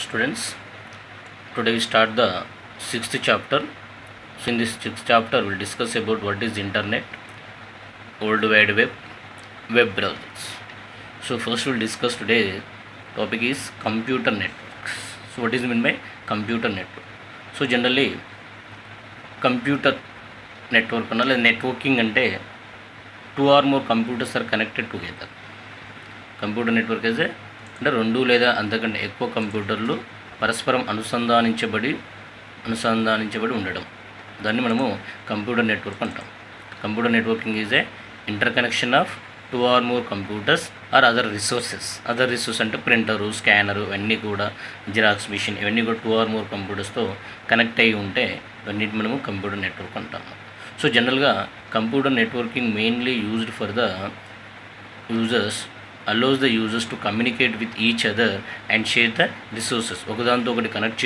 Students, today we start the sixth chapter. So in this sixth chapter we'll discuss about what is internet, world wide web, web browsers. So first we'll discuss today topic is computer networks. So what is meant by computer network? So generally computer network or networking ante two or more computers are connected together. Computer network అయితే అంటే రెండు లేదా అంతకంటే ఎక్కువ కంప్యూటర్లు పరస్పరం అనుసంధానించబడి ఉండడం, దాన్ని మనము కంప్యూటర్ నెట్వర్క్ అంటాం. Computer networking is a interconnection of two or more computers or other resources అంటే ప్రింటరు, స్కానరు, ఇవన్నీ కూడా జిరాక్స్ మిషన్, ఇవన్నీ కూడా టూ ఆర్ మోర్ కంప్యూటర్స్తో కనెక్ట్ అయ్యి ఉంటే ఇవన్నీ మనము కంప్యూటర్ నెట్వర్క్ అంటాము. సో జనరల్గా computer networking mainly used for the users allows the users to communicate with each other and share the resources. ఒకదాంతో ఒకటి కనెక్ట్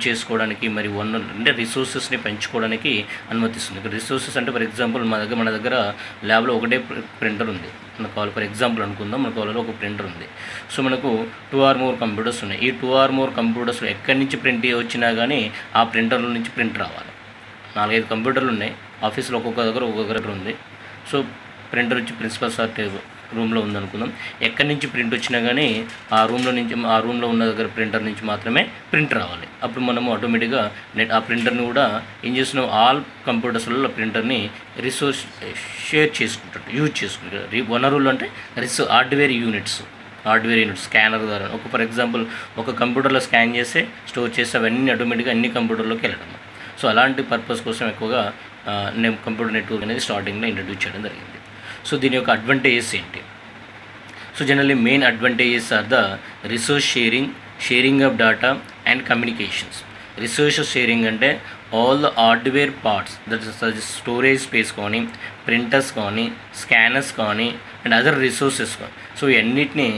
చేసుకోవడానికి మరి అంటే రిసోర్సెస్ని పెంచుకోవడానికి అనుమతిస్తుంది. ఇక్కడ రిసోర్సెస్ అంటే ఫర్ ఎగ్జాంపుల్ మన దగ్గర ల్యాబ్లో ఒకటే ప్రింటర్ ఉంది. మనకు ఫర్ ఎగ్జాంపుల్ అనుకుందాం, మన కాలేజ్లో ఒక ప్రింటర్ ఉంది. సో మనకు టూ ఆర్ మోర్ కంప్యూటర్స్ ఉన్నాయి. ఈ టూ ఆర్ మోర్ కంప్యూటర్స్ ఎక్కడి నుంచి ప్రింట్ వచ్చినా కానీ ఆ ప్రింటర్ల నుంచి ప్రింట్ రావాలి. 4-5 కంప్యూటర్లు ఉన్నాయి. ఆఫీస్లో ఒక్కొక్క ఉంది. సో ప్రింటర్ వచ్చి ప్రిన్సిపల్ సార్ రూమ్లో ఉందనుకుందాం. ఎక్కడి నుంచి ప్రింట్ వచ్చినా కానీ ఆ రూమ్లో ఉన్న దగ్గర ప్రింటర్ నుంచి మాత్రమే ప్రింట్ రావాలి. అప్పుడు మనము ఆటోమేటిక్గా ఆ ప్రింటర్ని కూడా ఏం చేస్తున్నాం, ఆల్ కంప్యూటర్స్లలో ప్రింటర్ని రిసోర్స్ యూజ్ చేసుకుంటారు. వనరులు అంటే హార్డ్వేర్ యూనిట్స్ స్కానర్ ద్వారా ఫర్ ఎగ్జాంపుల్ ఒక కంప్యూటర్లో స్కాన్ చేస్తే స్టోర్ చేస్తే అవన్నీ ఆటోమేటిక్గా అన్ని కంప్యూటర్లోకి వెళ్ళడం. సో అలాంటి పర్పస్ కోసం ఎక్కువగా నేను కంప్యూటర్ నెట్వర్క్ అనేది స్టార్టింగ్లో ఇంట్రడ్యూస్ చేయడం జరిగింది. సో దీని యొక్క అడ్వాంటేజెస్ ఏంటి? So generally main advantages are the resource sharing of data and communications. Resources sharing అంటే all the hardware parts, that is storage space కానీ, ప్రింటర్స్ కానీ, స్కానర్స్ కానీ అండ్ అదర్ రిసోర్సెస్ కానీ. సో ఇవన్నిటిని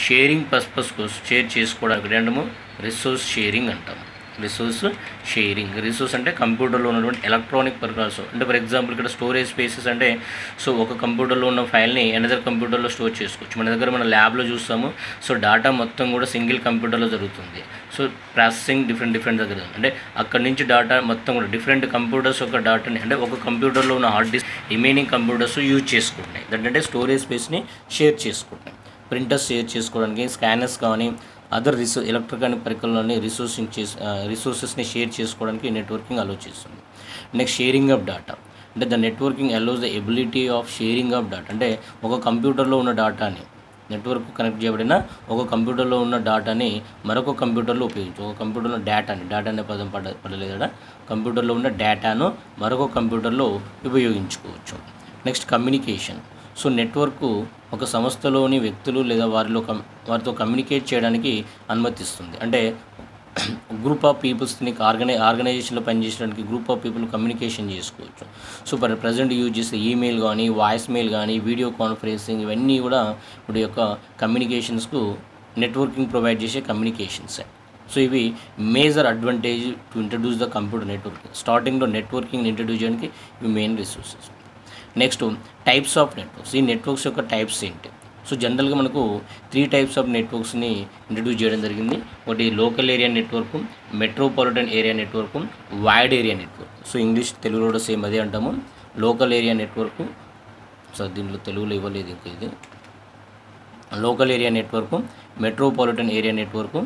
షేరింగ్ పర్పస్ కోసం share చేసుకోవడానికి అంటాము resource sharing అంటాము. రిసోర్స్ అంటే కంప్యూటర్లో ఉన్నటువంటి ఎలక్ట్రానిక్ పరికరాలు. అంటే ఫర్ ఎగ్జాంపుల్ ఇక్కడ స్టోరేజ్ స్పేసెస్ అంటే సో ఒక కంప్యూటర్లో ఉన్న ఫైల్ని అనదర్ కంప్యూటర్లో స్టోర్ చేసుకోవచ్చు. మన ల్యాబ్లో చూస్తాము. సో డేటా మొత్తం కూడా సింగిల్ కంప్యూటర్లో జరుగుతుంది. సో ప్రాసెసింగ్ డిఫరెంట్ జరుగుతుంది. అంటే అక్కడి నుంచి డేటా మొత్తం కూడా డిఫరెంట్ కంప్యూటర్స్ ఒక డేటాని అంటే ఒక కంప్యూటర్లో ఉన్న hard disk remaining computers use చేసుకుంటున్నాయి. అంటే స్టోరేజ్ స్పేస్ని షేర్ చేసుకుంటున్నాయి. ప్రింటర్స్ షేర్ చేసుకోవడానికి, స్కానర్స్ కానీ అదర్ ఎలక్ట్రికానిక్ పరికరాలని రిసోర్సెస్ని షేర్ చేసుకోవడానికి నెట్వర్కింగ్ అలో చేస్తుంది. నెక్స్ట్ షేరింగ్ ఆఫ్ డేటా అంటే the networking allows the ability of sharing of data. అంటే ఒక కంప్యూటర్లో ఉన్న డేటాని నెట్వర్క్ కనెక్ట్ చేయబడిన ఒక కంప్యూటర్లో ఉన్న డేటాని మరొక కంప్యూటర్లో ఉపయోగించు. ఒక కంప్యూటర్లో డేటా అనే పదం పడలేదు. కంప్యూటర్లో ఉన్న డేటాను మరొక కంప్యూటర్లో ఉపయోగించుకోవచ్చు. Next communication. సో నెట్వర్క్ ఒక సంస్థలోని వ్యక్తులు లేదా వారితో కమ్యూనికేట్ చేయడానికి అనుమతిస్తుంది. అంటే గ్రూప్ ఆఫ్ పీపుల్స్ని ఆర్గనైజేషన్లో పనిచేయడానికి గ్రూప్ ఆఫ్ పీపుల్ కమ్యూనికేషన్ చేసుకోవచ్చు. సో ప్రజెంట్ యూజ్ చేసే ఈమెయిల్ కానీ, వాయిస్ మెయిల్ కానీ, వీడియో కాన్ఫరెన్సింగ్ ఇవన్నీ కూడా ఇప్పుడు యొక్క కమ్యూనికేషన్స్కు నెట్వర్కింగ్ ప్రొవైడ్ చేసే కమ్యూనికేషన్సే. సో ఇవి major advantage to introduce the computer networking. స్టార్టింగ్లో నెట్వర్కింగ్ ఇంట్రడ్యూస్ చేయడానికి ఇవి main resources. Next types of networks. ఈ నెట్వర్క్స్ యొక్క టైప్స్ ఏంటి? సో జనరల్గా మనకు 3 టైప్స్ ఆఫ్ నెట్వర్క్స్ని ఇంట్రడ్యూస్ చేయడం జరిగింది. ఒకటి local area network, metropolitan area network, wide area network. So English తెలుగులో కూడా సేమ్ అదే అంటాము. లోకల్ ఏరియా నెట్వర్క్, సో దీంట్లో తెలుగులో ఇవ్వలేదు ఇంకా ఇది. Local area network, metropolitan area network,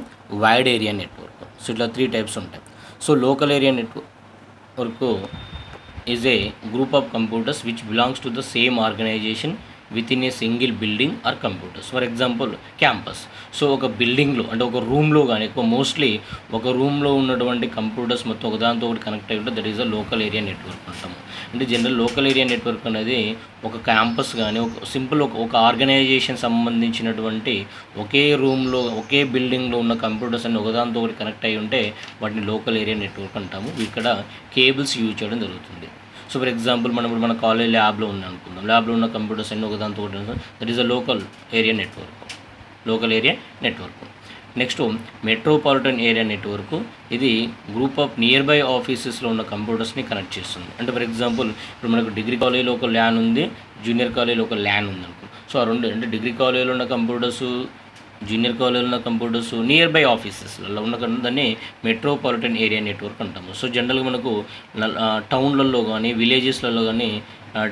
wide area network. So ఇట్లా 3 టైప్స్ ఉంటాయి. So local area network is a group of computers which belongs to the same organization within a single building or computers. For example, campus. So ఒక బిల్డింగ్లో అంటే ఒక రూమ్లో కానీ mostly ఒక రూమ్లో ఉన్నటువంటి కంప్యూటర్స్ మొత్తం ఒకదాంతో ఒకటి కనెక్ట్ అయ్యి ఉంటే that is a local area network అంటాము. అంటే జనరల్ లోకల్ ఏరియా నెట్వర్క్ అనేది ఒక క్యాంపస్ కానీ ఒక ఆర్గనైజేషన్ సంబంధించినటువంటి ఒకే రూమ్లో ఒకే బిల్డింగ్లో ఉన్న కంప్యూటర్స్ అన్ని ఒకదాంతో ఒకటి కనెక్ట్ అయ్యి ఉంటే వాటిని లోకల్ ఏరియా నెట్వర్క్ అంటాము. ఇక్కడ కేబుల్స్ యూజ్ చేయడం జరుగుతుంది. సో ఫర్ ఎగ్జాంపుల్ మన కాలేజ్ ల్యాబ్లో అనుకుందాం. ల్యాబ్లో ఉన్న కంప్యూటర్స్ అన్ని ఒకదాంతో ఒకటి that is a local area network. Next metropolitan area network. ఇది గ్రూప్ ఆఫ్ నియర్ బై ఆఫీసెస్లో ఉన్న కంప్యూటర్స్ని కనెక్ట్ చేస్తుంది. అంటే ఫర్ ఎగ్జాంపుల్ ఇప్పుడు మనకు డిగ్రీ కాలేజ్లో ఒక ల్యాన్ ఉంది, జూనియర్ కాలేజ్లో ఒక ల్యాన్ ఉంది అనుకో. సో ఆ రెండు అంటే డిగ్రీ కాలేజ్లో ఉన్న కంప్యూటర్స్ జూనియర్ కాలేజీలో ఉన్న కంప్యూటర్స్ నియర్ బై ఆఫీసెస్లలో ఉన్న దాన్ని మెట్రోపాలిటన్ ఏరియా నెట్వర్క్ అంటాము. సో జనరల్గా మనకు టౌన్లలో కానీ విలేజెస్లలో కానీ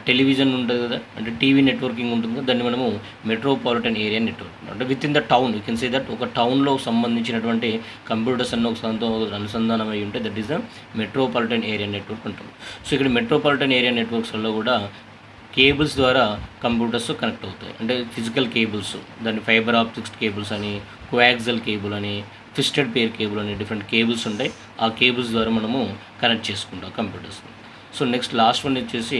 టెలివిజన్ ఉంటుంది కదా, అంటే టీవీ నెట్వర్కింగ్ ఉంటుంది కదా, దాన్ని మనము మెట్రోపాలిటన్ ఏరియా నెట్వర్క్ అంటే within the town you can say that ఒక టౌన్లో సంబంధించినటువంటి కంప్యూటర్స్ అన్న ఒక అనుసంధానం అయి ఉంటే that is the metropolitan area network అంటాము. సో ఇక్కడ మెట్రోపాలిటన్ ఏరియా నెట్వర్క్స్లో కూడా కేబుల్స్ ద్వారా కంప్యూటర్స్ కనెక్ట్ అవుతాయి. అంటే ఫిజికల్ కేబుల్స్, దాన్ని ఫైబర్ ఆప్టిక్స్ కేబుల్స్ అని, కోయాక్సల్ కేబుల్ అని, ట్విస్టెడ్ పేర్ కేబుల్ అని డిఫరెంట్ కేబుల్స్ ఉంటాయి. ఆ కేబుల్స్ ద్వారా మనము కనెక్ట్ చేసుకుంటాం కంప్యూటర్స్ని. సో నెక్స్ట్ లాస్ట్ వన్ వచ్చేసి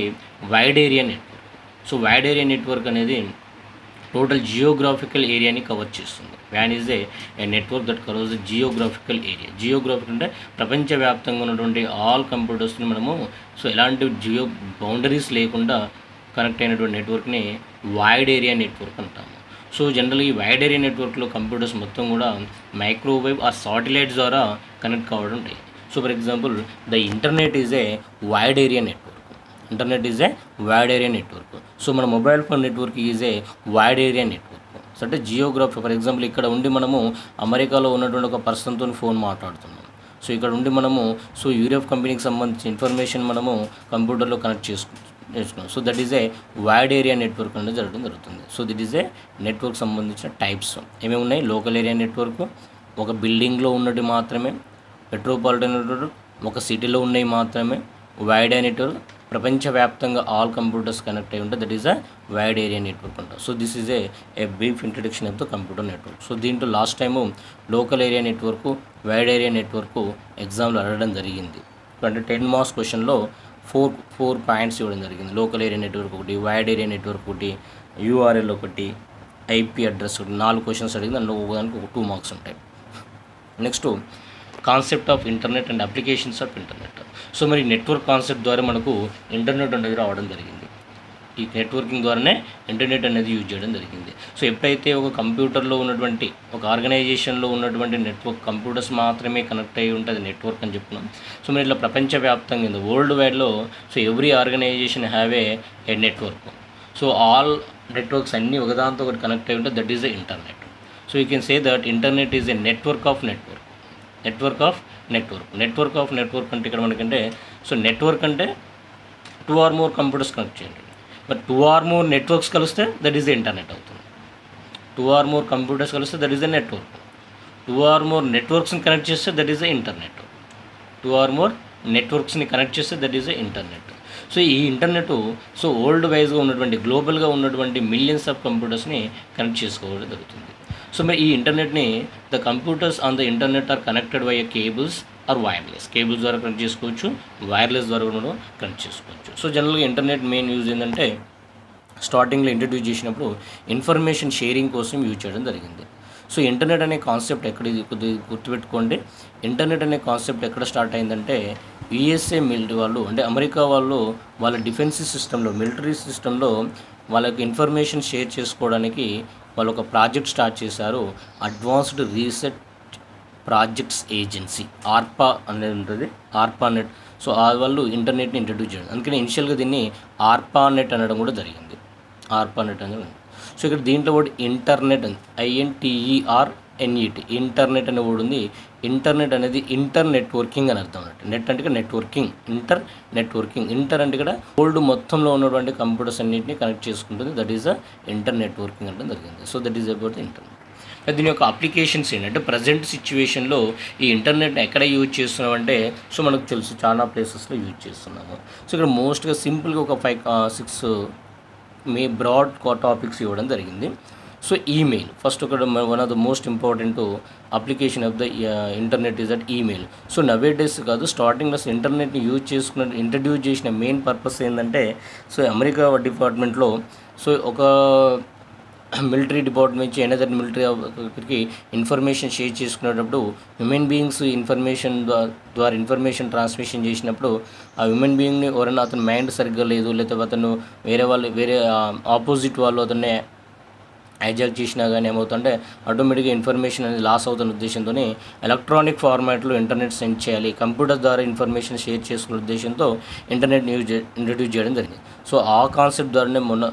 wide area network. So wide area network అనేది టోటల్ జియోగ్రాఫికల్ ఏరియాని కవర్ చేస్తుంది. Van is a network that covers the geographical area. Geographic అంటే ప్రపంచవ్యాప్తంగా ఉన్నటువంటి ఆల్ కంప్యూటర్స్ని మనము సో ఎలాంటి జియో బౌండరీస్ లేకుండా కనెక్ట్ అయినటువంటి నెట్వర్క్ని వైడ్ ఏరియా నెట్వర్క్ అంటాము. సో జనరల్గా ఈ వైడ్ ఏరియా నెట్వర్క్లో కంప్యూటర్స్ మొత్తం కూడా మైక్రోవేవ్ ఆ సాటిలైట్స్ ద్వారా కనెక్ట్ కావడం ఉంటాయి. So for example the internet is a wide area network. Internet is a wide area network. So మన mobile phone network is a wide area network. So అంటే geography for example ఇక్కడ ఉండి మనము అమెరికాలో ఉన్నటువంటి ఒక పర్సన్తో ఫోన్ మాట్లాడుతున్నాం. సో ఇక్కడ ఉండి మనము సో యూరోప్ కంపెనీకి సంబంధించిన ఇన్ఫర్మేషన్ మనము కంప్యూటర్లో కనెక్ట్ చేసుకుంటాం. So that is a wide area network అనేది జరుగుతుంది. సో దిట్ ఈజ్ ఏ నెట్వర్క్ సంబంధించిన టైప్స్ ఏమేమి ఉన్నాయి. లోకల్ ఏరియా నెట్వర్క్ ఒక బిల్డింగ్లో ఉన్నది మాత్రమే, మెట్రోపాలిటన్ నెట్వర్క్ ఒక సిటీలో ఉన్నవి మాత్రమే, వైడ్ ఏరియా నెట్వర్క్ ప్రపంచవ్యాప్తంగా ఆల్ కంప్యూటర్స్ కనెక్ట్ అయి ఉంటే that is a wide area network అంటారు. So this is a brief introduction of the computer network. So దీంట్లో last time local area network, wide area network ఎగ్జామ్లో అడగడం జరిగింది. అంటే 10 marks క్వశ్చన్లో ఫోర్ పాయింట్స్ ఇవ్వడం జరిగింది. లోకల్ ఏరియా నెట్వర్క్ ఒకటి, వైడ్ ఏరియా నెట్వర్క్ ఒకటి, యూఆర్ఎల్ ఒకటి, ఐపీ అడ్రస్ ఒకటి, 4 క్వశ్చన్స్ అడిగింది. అందులో ఒకదానికి 2 మార్క్స్ ఉంటాయి. Next concept of internet and applications of internet. So మరి నెట్వర్క్ కాన్సెప్ట్ ద్వారా మనకు ఇంటర్నెట్ అనేది రావడం జరిగింది. ఈ నెట్వర్కింగ్ ద్వారానే ఇంటర్నెట్ అనేది యూజ్ చేయడం జరిగింది. సో ఎప్పుడైతే ఒక కంప్యూటర్లో ఉన్నటువంటి ఒక ఆర్గనైజేషన్లో ఉన్నటువంటి నెట్వర్క్ కంప్యూటర్స్ మాత్రమే కనెక్ట్ అయ్యి ఉంటుంది నెట్వర్క్ అని చెప్తున్నాం. సో మరి ఇట్లా ప్రపంచవ్యాప్తంగా ఉంది వరల్డ్ వైడ్లో so every organisation have a network. So all networks అన్నీ ఒకదాంతో ఒకటి కనెక్ట్ అయి ఉంటే that is the internet. So you can say that internet is a network of network. Network of network. Network of network అంటే ఇక్కడ మనకంటే so network అంటే 2 or more computers connect చేయండి. బట్ 2 or more నెట్వర్క్స్ కలిస్తే that is the internet అవుతుంది. 2 or more computers కలిస్తే that is the network. 2 or more నెట్వర్క్స్ని connect చేస్తే that is the internet. 2 or more నెట్వర్క్స్ని కనెక్ట్ చేస్తే that is the internet. So ఈ internet so world వైజ్గా ఉన్నటువంటి గ్లోబల్గా ఉన్నటువంటి మిలియన్స్ ఆఫ్ కంప్యూటర్స్ని కనెక్ట్ చేసుకోవడం జరుగుతుంది. సో మరి ఈ ఇంటర్నెట్ని the computers on the internet are connected by cables or wireless. Cables ద్వారా కనెక్ట్ చేసుకోవచ్చు, వైర్లెస్ ద్వారా కూడా కనెక్ట్ చేసుకోవచ్చు. సో జనరల్గా ఇంటర్నెట్ మెయిన్ యూజ్ ఏంటంటే స్టార్టింగ్లో ఇంట్రడ్యూస్ చేసినప్పుడు ఇన్ఫర్మేషన్ షేరింగ్ కోసం యూజ్ చేయడం జరిగింది. సో ఇంటర్నెట్ అనే కాన్సెప్ట్ ఎక్కడ గుర్తుపెట్టుకోండి. ఇంటర్నెట్ అనే కాన్సెప్ట్ ఎక్కడ స్టార్ట్ అయిందంటే యుఎస్ఏ మిలిటరీ వాళ్ళు అంటే అమెరికా వాళ్ళు వాళ్ళ డిఫెన్స్ సిస్టంలో మిలిటరీ సిస్టంలో వాళ్ళకి ఇన్ఫర్మేషన్ షేర్ చేసుకోవడానికి వాళ్ళు ఒక ప్రాజెక్ట్ స్టార్ట్ చేశారు. అడ్వాన్స్డ్ రీసెర్చ్ ప్రాజెక్ట్స్ ఏజెన్సీ ఆర్పా అనేది ఉంటుంది. ఆర్పా నెట్. సో వాళ్ళు ఇంటర్నెట్ని ఇంట్రడ్యూస్ చేయడం, అందుకని ఇనిషియల్గా దీన్ని ఆర్పా నెట్ అనడం కూడా జరిగింది. ఆర్పా నెట్ అనేది. సో ఇక్కడ దీంట్లో కూడా ఇంటర్నెట్ ఉంది, INTERNET ఇంటర్నెట్ అనే వర్డ్ ఉంది. ఇంటర్నెట్ అనేది ఇంటర్ నెట్వర్కింగ్ అని అర్థం అన్నట్టు. నెట్ అంటే ఇక్కడ నెట్వర్కింగ్, ఇంటర్ నెట్వర్కింగ్. ఇంటర్ అంటే ఇక్కడ వరల్డ్ మొత్తంలో ఉన్నటువంటి కంప్యూటర్స్ అన్నింటినీ కనెక్ట్ చేసుకుంటుంది. That is the inter networking అంటే జరిగింది. So that is about the internet. దీని యొక్క అప్లికేషన్స్ ఏంటంటే ప్రజెంట్ సిచ్యువేషన్లో ఈ ఇంటర్నెట్ ఎక్కడ యూజ్ చేస్తున్నామంటే సో మనకు తెలుసు చాలా ప్లేసెస్లో యూజ్ చేస్తున్నాము. సో ఇక్కడ మోస్ట్గా సింపుల్గా ఒక 5-6 బ్రాడ్ టాపిక్స్ ఇవ్వడం జరిగింది. సో ఈమెయిల్ ఫస్ట్ ఒక one of the most important application of the internet is that email. So nowadays కాదు, స్టార్టింగ్లో ఇంటర్నెట్ని యూజ్ చేసుకున్న ఇంట్రడ్యూస్ చేసిన మెయిన్ పర్పస్ ఏంటంటే సో అమెరికా డిపార్ట్మెంట్లో సో ఒక మిలిటరీ డిపార్ట్మెంట్ నుంచి ఎనదర్ మిలిటరీకి ఇన్ఫర్మేషన్ షేర్ చేసుకునేటప్పుడు హ్యూమన్ బీయింగ్స్ ఇన్ఫర్మేషన్ ద్వారా ఇన్ఫర్మేషన్ ట్రాన్స్మిషన్ చేసినప్పుడు ఆ హ్యూమన్ బీయింగ్ని ఎవరైనా అతని మైండ్ సరిగ్గా లేదు, లేకపోతే అతను వేరే ఆపోజిట్ వాళ్ళు అతన్ని హైజాక్ చేసినా కానీ ఏమవుతుందంటే ఆటోమేటిక్గా ఇన్ఫర్మేషన్ అనేది లాస్ అవుతున్న ఉద్దేశంతో ఎలక్ట్రానిక్ ఫార్మాట్లో ఇంటర్నెట్ సెండ్ చేయాలి, కంప్యూటర్ ద్వారా ఇన్ఫర్మేషన్ షేర్ చేసుకునే ఉద్దేశంతో ఇంటర్నెట్ ఇంట్రడ్యూస్ చేయడం జరిగింది. సో ఆ కాన్సెప్ట్ ద్వారానే మొన్న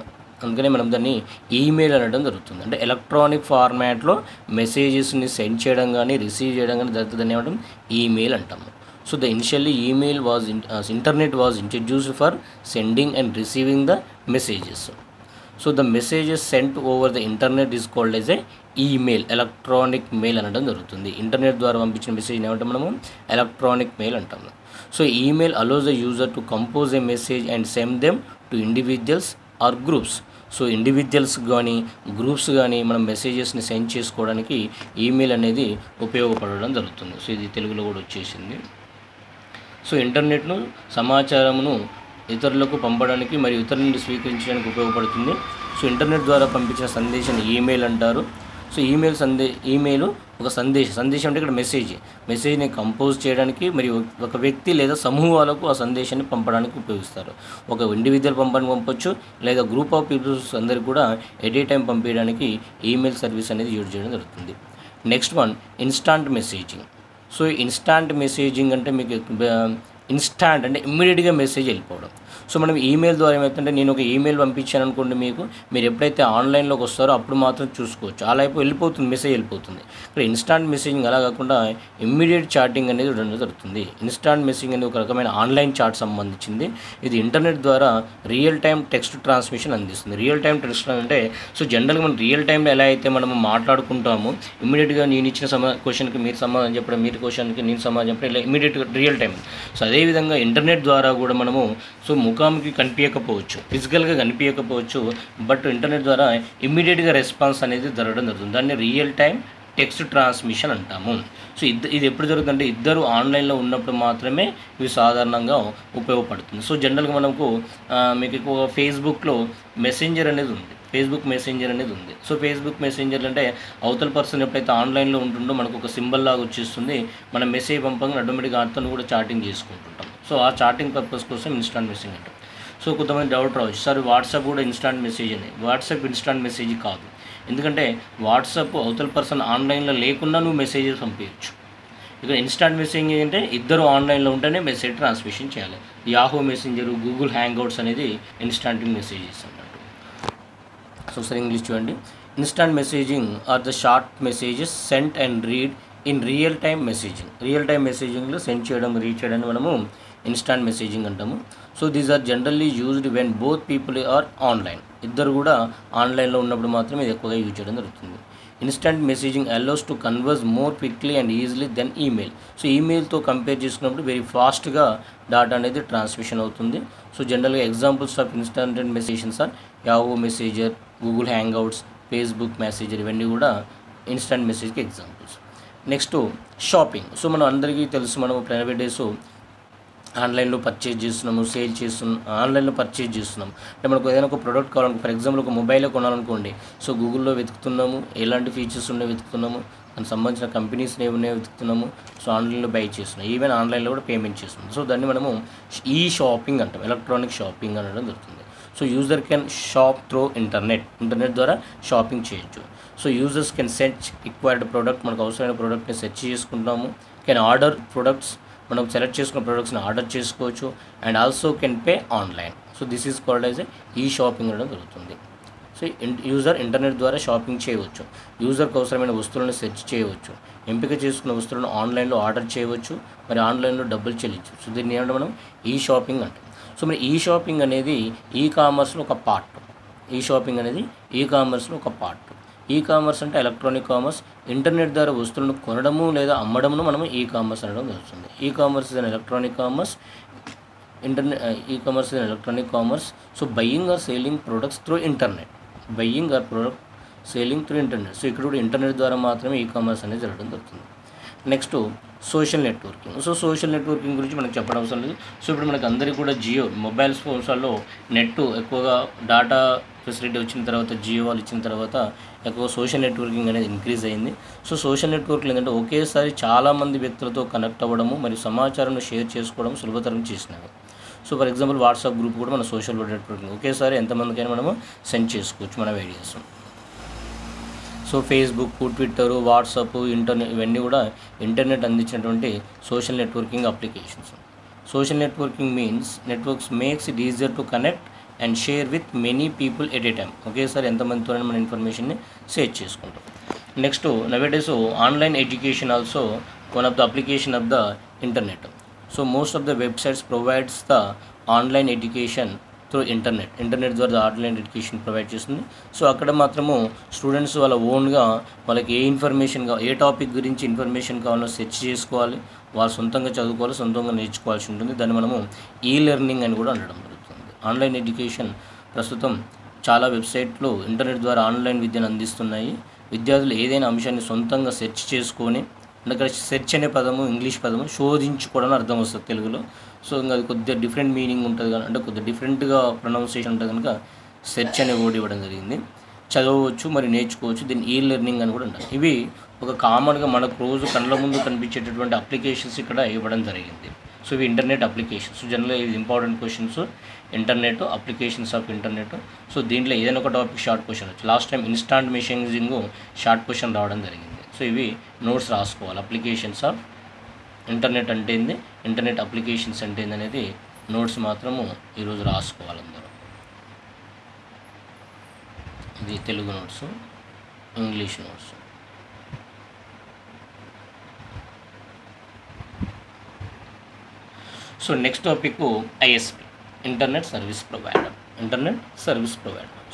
అందుకనే మనం దాన్ని ఈమెయిల్ అనడం జరుగుతుంది. అంటే ఎలక్ట్రానిక్ ఫార్మాట్లో మెసేజెస్ని సెండ్ చేయడం కానీ రిసీవ్ చేయడం కానీ జరుగుతుంది. దాన్ని ఏమంటాం ఈమెయిల్ అంటాము. So the initially email was internet was introduced for sending and receiving the messages. So the messages sent over the internet is called as a email, electronic mail అనడం జరుగుతుంది. ఇంటర్నెట్ ద్వారా పంపించిన మెసేజ్ ఏమంటాం మనము electronic mail అంటాము. So email allows the user to compose a message and send them to individuals or groups. So individuals కానీ groups కానీ మనం మెసేజెస్ని సెండ్ చేసుకోవడానికి ఈమెయిల్ అనేది ఉపయోగపడడం జరుగుతుంది. సో ఇది తెలుగులో కూడా వచ్చేసింది. సో ఇంటర్నెట్ను సమాచారమును ఇతరులకు పంపడానికి మరియు ఇతరుల నుండి స్వీకరించడానికి ఉపయోగపడుతుంది. సో ఇంటర్నెట్ ద్వారా పంపించిన సందేశాన్ని ఈమెయిల్ అంటారు. సో ఈమెయిల్ ఒక సందేశం అంటే ఇక్కడ మెసేజ్ని కంపోజ్ చేయడానికి మరియు ఒక వ్యక్తి లేదా సమూహాలకు ఆ సందేశాన్ని పంపడానికి ఉపయోగిస్తారు. ఒక ఇండివిజువల్ పంపొచ్చు లేదా గ్రూప్ ఆఫ్ పీపుల్స్ అందరికి కూడా ఎట్ ఏ టైం పంపించడానికి ఈమెయిల్ సర్వీస్ అనేది యూజ్ చేయడం జరుగుతుంది. Next one instant messaging. So instant messaging అంటే మీకు ఇన్స్టాంట్ అంటే ఇమ్మీడియట్గా మెసేజ్ వెళ్ళిపోవడం. సో మనం ఈమెయిల్ ద్వారా ఏమవుతుందంటే నేను ఒక ఈమెయిల్ పంపించాను అనుకోండి, మీరు ఎప్పుడైతే ఆన్లైన్లోకి వస్తారో అప్పుడు మాత్రం చూసుకోవచ్చు, అలా వెళ్ళిపోతుంది, మెసేజ్ వెళ్ళిపోతుంది. ఇక్కడ ఇన్స్టాంట్ మెసేజింగ్ అలా కాకుండా ఇమ్మీడియట్ చాటింగ్ అనేది ఉండడం జరుగుతుంది. ఇన్స్టాంట్ మెసేజింగ్ అనేది ఒక రకమైన ఆన్లైన్ చాట్ సంబంధించింది. ఇది ఇంటర్నెట్ ద్వారా రియల్ టైం టెక్స్ట్ ట్రాన్స్మిషన్ అందిస్తుంది. రియల్ టైం టెక్స్ట్ అంటే సో జనరల్గా మనం రియల్ టైంలో ఎలా అయితే మనము మాట్లాడుకుంటామో ఇమ్మీడియట్గా నేను ఇచ్చిన క్వశ్చన్కి మీరు సమాధానం చెప్పడం, మీరు క్వశ్చన్కి నేను సమాధానం చెప్పడం, ఇలా ఇమ్మీడియట్గా రియల్ టైం. సో అదేవిధంగా ఇంటర్నెట్ ద్వారా కూడా మనము సో ముఖాముఖి కనిపించకపోవచ్చు, ఫిజికల్గా కనిపించకపోవచ్చు, బట్ ఇంటర్నెట్ ద్వారా ఇమ్మీడియట్గా రెస్పాన్స్ అనేది జరగడం జరుగుతుంది. దాన్ని రియల్ టైం టెక్స్ట్ ట్రాన్స్మిషన్ అంటాము. సో ఇది ఎప్పుడు జరుగుతుందంటే ఇద్దరు ఆన్లైన్లో ఉన్నప్పుడు మాత్రమే ఇవి సాధారణంగా ఉపయోగపడుతుంది. సో జనరల్గా మనకు మీకు ఎక్కువ ఫేస్బుక్ మెసెంజర్ అనేది ఉంది. సో ఫేస్బుక్ మెసెంజర్ అంటే అవతల పర్సన్ ఎప్పుడైతే ఆన్లైన్లో ఉంటుందో మనకు ఒక సింబల్ లాగా వచ్చేస్తుంది, మనం మెసేజ్ పంపంగా ఆటోమేటిక్గా అతను కూడా చాటింగ్ చేసుకుంటుంటాం. సో ఆ చాటింగ్ పర్పస్ కోసం ఇన్స్టాంట్ మెసేజ్ అంటాం. సో కొంతమంది డౌట్ రావచ్చు, సార్ వాట్సాప్ కూడా ఇన్స్టాంట్ మెసేజ్ అని. వాట్సాప్ ఇన్స్టాంట్ మెసేజ్ కాదు, ఎందుకంటే వాట్సాప్ అవతల పర్సన్ ఆన్లైన్లో లేకుండా నువ్వు మెసేజెస్ పంపించచ్చు. ఇక్కడ ఇన్స్టాంట్ మెసేజింగ్ అంటే ఇద్దరు ఆన్లైన్లో ఉంటేనే మెసేజ్ ట్రాన్స్మిషన్ చేయాలి. యాహూ మెసెంజర్, గూగుల్ హ్యాంగ్అవుట్స్ అనేది ఇన్స్టాంట్ మెసేజెస్ అన్నట్టు. సో ఒకసారి ఇంగ్లీష్ చూడండి. Instant messaging or the short messages sent and read in real time మెసేజింగ్లో సెండ్ చేయడం, రీడ్ చేయడాన్ని మనము ఇన్స్టాంట్ మెసేజింగ్ అంటాము. So these are generally used when both people are online. ఇద్దరు కూడా ఆన్లైన్లో ఉన్నప్పుడు మాత్రమే ఇది ఎక్కువగా యూజ్ చేయడం జరుగుతుంది. Instant messaging allows to converse more quickly and easily than email. So ఈమెయిల్తో కంపేర్ చేసుకున్నప్పుడు వెరీ ఫాస్ట్గా డాటా అనేది ట్రాన్స్మిషన్ అవుతుంది. సో జనరల్గా examples of instant messages are Yahoo Messenger, Google Hangouts, Facebook Messenger, ఇవన్నీ కూడా ఇన్స్టాంట్ మెసేజ్కి ఎగ్జాంపుల్స్. Next shopping. సో మనం అందరికీ తెలుసు, మనం ప్రైవేట్ డేస్ ఆన్లైన్లో పర్చేజ్ చేస్తున్నాము, ఆన్లైన్లో పర్చేజ్ చేస్తున్నాము. అంటే మనకు ఏదైనా ఒక ప్రోడక్ట్ కావాలనుకో, ఫర్ ఎగ్జాంపుల్ ఒక మొబైల్ కొనాలనుకోండి, సో గూగుల్లో వెతుకుతున్నాము, ఎలాంటి ఫీచర్స్ ఉన్నాయో వెతుకుతున్నాము, దానికి సంబంధించిన కంపెనీస్ ఏమున్నాయో వెతుకుతున్నాము. సో ఆన్లైన్లో బై చేస్తున్నాం, ఈవెన్ ఆన్లైన్లో కూడా పేమెంట్ చేస్తున్నాం. సో దాన్ని మనము ఈ షాపింగ్ అంటాం, ఎలక్ట్రానిక్ షాపింగ్ అనడం జరుగుతుంది. So user can shop through internet ద్వారా షాపింగ్ చేయొచ్చు. So users can search required product, మనకు అవసరమైన ప్రోడక్ట్ని సెర్చ్ చేసుకుంటాము. కెన్ ఆర్డర్ ప్రొడక్ట్స్, మనం సెలెక్ట్ చేసుకున్న ప్రోడక్ట్స్ని ఆర్డర్ చేసుకోవచ్చు. And also can pay online. So this is called as ఈ షాపింగ్ అనడం జరుగుతుంది. సో యూజర్ ఇంటర్నెట్ ద్వారా షాపింగ్ చేయవచ్చు, యూజర్కి అవసరమైన వస్తువులను సెర్చ్ చేయవచ్చు, ఎంపిక చేసుకున్న వస్తువులను ఆన్లైన్లో ఆర్డర్ చేయవచ్చు, మరి ఆన్లైన్లో డబ్బులు చెల్లించవచ్చు. సో దీన్ని ఏమంటే మనం ఈ షాపింగ్ అంటాం. సో మరి ఈ షాపింగ్ అనేది ఈ కామర్స్లో ఒక పార్ట్. ఈ కామర్స్ అంటే ఎలక్ట్రానిక్ కామర్స్. ఇంటర్నెట్ ద్వారా వస్తువులను కొనడము లేదా అమ్మడమును మనము ఈ కామర్స్ అనడం జరుగుతుంది. Ecommerce is an electronic commerce. So buying or selling products through internet. So ఇక్కడ కూడా ఇంటర్నెట్ ద్వారా మాత్రమే ఈ కామర్స్ అనేది జరగడం జరుగుతుంది. Next social networking. So social networking గురించి మనకు చెప్పడం అవసరం లేదు. సో ఇప్పుడు మనకు అందరికీ కూడా జియో మొబైల్ ఫోన్స్లో నెట్ ఎక్కువగా డాటా ఫెసిలిటీ వచ్చిన తర్వాత, జియో వాళ్ళు ఇచ్చిన తర్వాత ఎక్కువ సోషల్ నెట్వర్కింగ్ అనేది ఇంక్రీజ్ అయింది. సో సోషల్ నెట్వర్కింగ్ ఏంటంటే ఒకేసారి చాలామంది వ్యక్తులతో కనెక్ట్ అవ్వడము మరియు సమాచారాన్ని షేర్ చేసుకోవడం సులభతరం చేసినవి. So for example WhatsApp group కూడా మన సోషల్ నెట్వర్కింగ్, ఒకేసారి ఎంతమందికైనా మనము సెండ్ చేసుకోవచ్చు మన ideas. So Facebook, Twitter, WhatsApp, ఇవన్నీ కూడా ఇంటర్నెట్ అందించినటువంటి social networking applications. Social networking means networks makes it easier to connect and share with many people at a time. ఒకేసారి ఎంతమందితో మన ఇన్ఫర్మేషన్ని షేర్ చేసుకుంటాం. Next nowadays online education also one of the application of the internet. So most of the websites provides the online education through internet ద్వారా online education provide చేస్తుంది. So అక్కడ మాత్రము students వాళ్ళ ఓన్గా వాళ్ళకి ఏ టాపిక్ గురించి ఇన్ఫర్మేషన్ కావాలో సెర్చ్ చేసుకోవాలి, వాళ్ళు సొంతంగా చదువుకోవాలి, సొంతంగా నేర్చుకోవాల్సి ఉంటుంది. దాన్ని మనము లెర్నింగ్ అని కూడా అనడం జరుగుతుంది. ఆన్లైన్ ఎడ్యుకేషన్ ప్రస్తుతం చాలా వెబ్సైట్లు ఇంటర్నెట్ ద్వారా ఆన్లైన్ విద్యను అందిస్తున్నాయి. విద్యార్థులు ఏదైనా అంశాన్ని సొంతంగా సెర్చ్ చేసుకొని, అక్కడ సెర్చ్ అనే పదము ఇంగ్లీష్ పదము శోధించుకోవడం అర్థం వస్తుంది తెలుగులో. సో ఇంకా అది కొద్దిగా డిఫరెంట్ మీనింగ్ ఉంటుంది కానీ, అంటే కొద్దిగా డిఫరెంట్గా ప్రొనౌన్సియేషన్ ఉంటుంది కనుక సెర్చ్ అనే వర్డ్ ఇవ్వడం జరిగింది. చదవచ్చు మరి నేర్చుకోవచ్చు, దీన్ని లెర్నింగ్ అని కూడా అంటారు. ఇవి ఒక కామన్గా మనకు రోజు కళ్ళ ముందు కనిపించేటటువంటి అప్లికేషన్స్ ఇక్కడ ఇవ్వడం జరిగింది. సో ఇవి ఇంటర్నెట్ అప్లికేషన్స్. జనరల్గా ఇది important questions, internet applications of internet. So దీంట్లో ఏదైనా ఒక టాపిక్ షార్ట్ క్వశ్చన్ వచ్చు. Last time instant messaging short question రావడం జరిగింది. సో ఇవి నోట్స్ రాసుకోవాలి. అప్లికేషన్స్ ఆఫ్ ఇంటర్నెట్ అంటే ఏంది, ఇంటర్నెట్ అప్లికేషన్స్ అంటే ఏంది అనేది నోట్స్ మాత్రము ఈరోజు రాసుకోవాలి అందరూ. ఇది Telugu notes, English notes. So next topic ISP, internet service provider.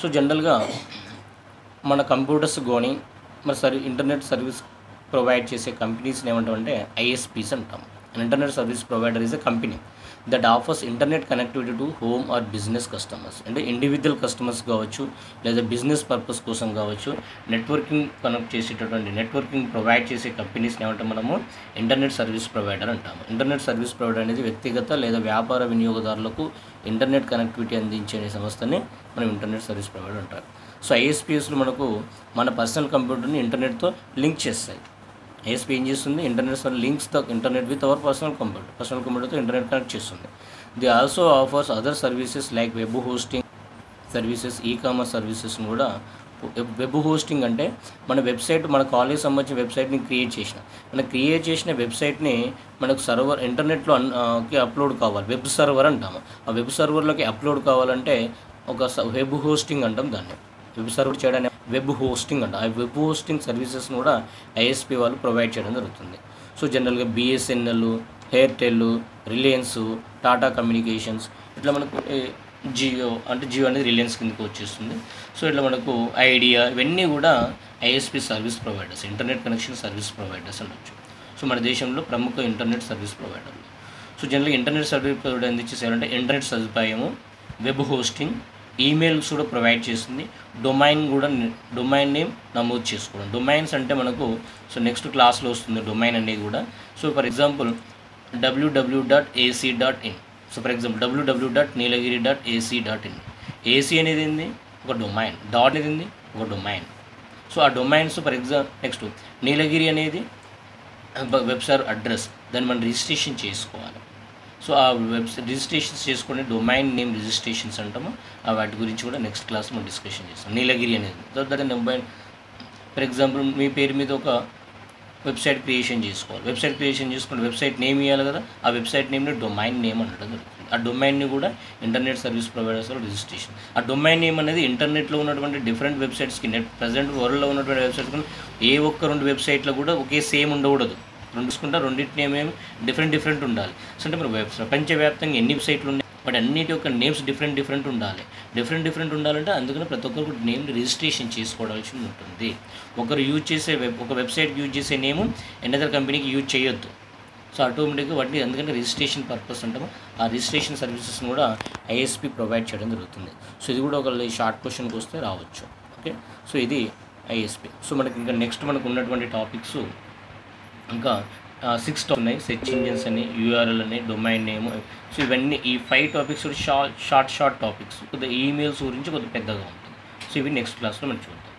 So జనరల్గా మన కంప్యూటర్స్ కానీ మరి ఇంటర్నెట్ సర్వీస్ ప్రొవైడ్ చేసే కంపెనీస్ని ఏమంటామంటే ఐఎస్పీస్ అంటాం. Internet service provider is a company that offers internet connectivity to home or business customers. అంటే individual customers కావచ్చు, లేదా బిజినెస్ పర్పస్ కోసం కావచ్చు, నెట్వర్కింగ్ ప్రొవైడ్ చేసే కంపెనీస్ని ఏమంటాం మనము ఇంటర్నెట్ సర్వీస్ ప్రొవైడర్ అంటాము. ఇంటర్నెట్ సర్వీస్ ప్రొవైడర్ అనేది వ్యక్తిగత లేదా వ్యాపార వినియోగదారులకు ఇంటర్నెట్ కనెక్టివిటీ అందించే సంస్థని మనం ఇంటర్నెట్ సర్వీస్ ప్రొవైడర్ అంటారు. సో ఐఎస్పీఎస్లు మనకు మన పర్సనల్ కంప్యూటర్ని ఇంటర్నెట్తో లింక్ చేస్తాయి. ఐఎస్పీ ఏం చేస్తుంది, links the internet with our personal కంప్యూటర్తో ఇంటర్నెట్ కనెక్ట్ చేస్తుంది. They also offers other services like web hosting services, e-commerce సర్వీసెస్ని కూడా. వెబ్ హోస్టింగ్ అంటే మన వెబ్సైట్, మన కాలేజ్ సంబంధించిన వెబ్సైట్ని క్రియేట్ చేసిన వెబ్సైట్ని మనకు సర్వర్ ఇంటర్నెట్లో అప్లోడ్ కావాలి, వెబ్ సర్వర్ అంటాము. ఆ వెబ్ సర్వర్లోకి అప్లోడ్ కావాలంటే ఒక వెబ్ హోస్టింగ్ అంటాం దాన్ని. వెబ్ సర్వర్ చేయడానికి వెబ్ హోస్టింగ్ అంట. ఆ వెబ్ హోస్టింగ్ సర్వీసెస్ని కూడా ఐఎస్పీ వాళ్ళు ప్రొవైడ్ చేయడం జరుగుతుంది. సో జనరల్గా BSNL, Airtel, Reliance, Tata communications, ఇట్లా మనకు జియో అనేది రిలయన్స్ కిందకి వచ్చేస్తుంది. సో ఇట్లా మనకు ఐడియా, ఇవన్నీ కూడా ISP service providers, internet connection service providers అనొచ్చు. సో మన దేశంలో ప్రముఖ ఇంటర్నెట్ సర్వీస్ ప్రొవైడర్లు. సో జనరల్గా ఇంటర్నెట్ సర్వీస్ ప్రొవైడర్ ఎందుకు చేసేయాలంటే ఇంటర్నెట్ సదుపాయము, వెబ్ హోస్టింగ్, ఈమెయిల్స్ కూడా ప్రొవైడ్ చేస్తుంది. డొమైన్ నేమ్ నమోదు చేసుకోవడం. డొమైన్స్ అంటే మనకు సో నెక్స్ట్ క్లాస్లో వస్తుంది డొమైన్ అనేది కూడా. So for example www.ac.in. So for example www.nilagiri.ac.in. AC అనేది ఏంది, ఒక డొమైన్. డాట్ అనేది ఏంది, ఒక డొమైన్. సో ఆ డొమైన్స్ ఫర్ ఎగ్జాంపుల్ నెక్స్ట్ నీలగిరి అనేది వెబ్సైట్ అడ్రస్, దాన్ని మనం రిజిస్ట్రేషన్ చేసుకోవాలి. సో ఆ రిజిస్ట్రేషన్స్ చేసుకునే డొమైన్ నేమ్ రిజిస్ట్రేషన్స్ అంటాము. వాటి గురించి కూడా నెక్స్ట్ క్లాస్ మనం డిస్కషన్ చేస్తాం. నీలగిరి అనేది దాని డొమైన్. ఫర్ ఎగ్జాంపుల్ మీ పేరు మీద ఒక వెబ్సైట్ క్రియేషన్ చేసుకోవాలి. వెబ్సైట్ నేమ్ ఇవ్వాలి కదా, ఆ వెబ్సైట్ నేమ్ని డొమైన్ నేమ్ అనడం జరుగుతుంది. ఆ డొమైన్ని కూడా ఇంటర్నెట్ సర్వీస్ ప్రొవైడర్స్లో రిజిస్ట్రేషన్. ఆ డొమైన్ నేమ్ అనేది ఇంటర్నెట్లో ఉన్నటువంటి డిఫరెంట్ వెబ్సైట్స్కి, ప్రజెంట్ వరల్డ్లో ఉన్నటువంటి వెబ్సైట్స్కి ఏ ఒక్క 2 వెబ్సైట్లో కూడా ఒకే సేమ్ ఉండకూడదు. రెండింటిని ఏమేమి డిఫరెంట్ ఉండాలి. సో అంటే మరి ప్రపంచవ్యాప్తంగా ఎన్ని వెబ్సైట్లు ఉన్నాయి, బట్ అన్నిటి యొక్క నేమ్స్ డిఫరెంట్ ఉండాలి. డిఫరెంట్ ఉండాలంటే అందుకని ప్రతి ఒక్కరు నేమ్ రిజిస్ట్రేషన్ చేసుకోవాల్సి ఉంటుంది. ఒకరు యూజ్ చేసే ఒక వెబ్సైట్ యూజ్ చేసే నేము ఎన్నదర్ కంపెనీకి యూజ్ చేయొద్దు. సో ఆటోమేటిక్గా వాటిని అందుకని రిజిస్ట్రేషన్ పర్పస్ అంటాము. ఆ రిజిస్ట్రేషన్ సర్వీసెస్ని కూడా ఐఎస్పీ ప్రొవైడ్ చేయడం జరుగుతుంది. సో ఇది కూడా ఒక షార్ట్ క్వశ్చన్కి వస్తే రావచ్చు. ఓకే, సో ఇది ఐఎస్పీ. సో మనకి ఇంకా నెక్స్ట్ మనకు ఉన్నటువంటి టాపిక్స్ ఇంకా 6 ఉన్నాయి. సెర్చ్ ఇంజిన్స్ అని, యూఆర్ఎల్ అని, డొమైన్ నేమ్. సో ఇవన్నీ ఈ 5 టాపిక్స్ షార్ట్ టాపిక్స్. కొద్దిగా ఈమెయిల్స్ గురించి కొద్దిగా పెద్దగా ఉంటుంది. సో ఇవి నెక్స్ట్ క్లాస్లో మనం చూద్దాం.